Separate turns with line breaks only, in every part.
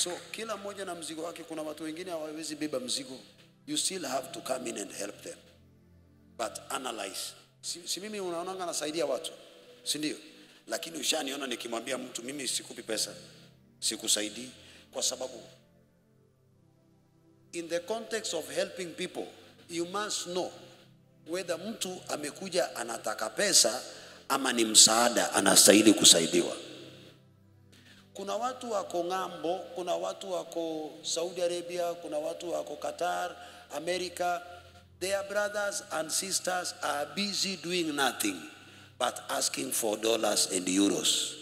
So kila mmoja na mzigo wake. Kuna watu wengine hawawezi beba mzigo. You still have to come in and help them, but analyze. Si mimi unaona nasaidia watu, si ndio? Lakini ushaniona nikimwambia mtu mimi sikupi pesa, sikusaidii, kwa sababu in the context of helping people, you must know whether mtu amekuja anataka pesa ama ni msaada anastahili kusaidiwa. Kuna watu wako ng'ambo, kuna watu wako Saudi Arabia, kuna watu wako Qatar, America. Their brothers and sisters are busy doing nothing but asking for dollars and euros.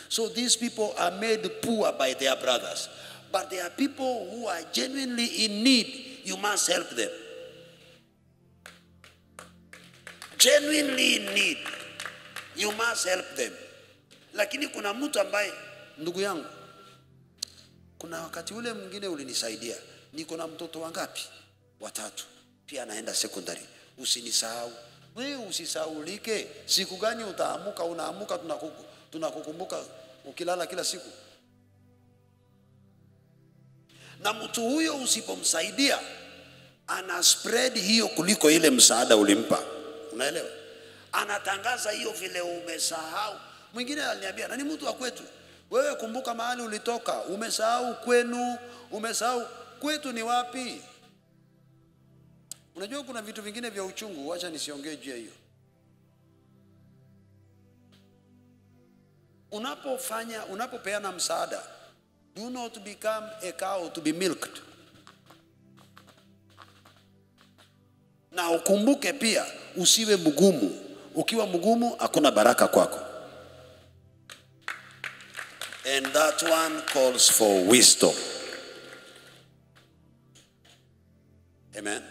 So these people are made poor by their brothers. But there are people who are genuinely in need. You must help them. Genuinely in need. You must help them. Lakini kuna mtu ambaye, ndugu yangu, kuna wakati ule mwingine ulinisaidia. Niko na mtoto wangapi? 3. Pia anaenda secondary. Usinisahau. Wewe usisahaulike. Siku gani utaamuka? Unaamuka tunakukumbuka ukilala kila siku. Na mtu huyo usipomsaidia ana spread hiyo kuliko ile msaada ulimpa. Unaelewa? Anatangaza hiyo vile umesahau. Mwingine aliniambia, "Na ni mtu wa kwetu. Wewe kumbuka mahali ulitoka. Umesahau kwenu, umesahau kwetu ni wapi?" Unajua kuna vitu vingine vya uchungu, acha nisiongee juu ya hiyo. Unapopeana msaada, do not become a cow to be milked. Na ukumbuke pia usiwe mgumu. Ukiwa mgumu hakuna baraka kwako. And that one calls for wisdom. Amen.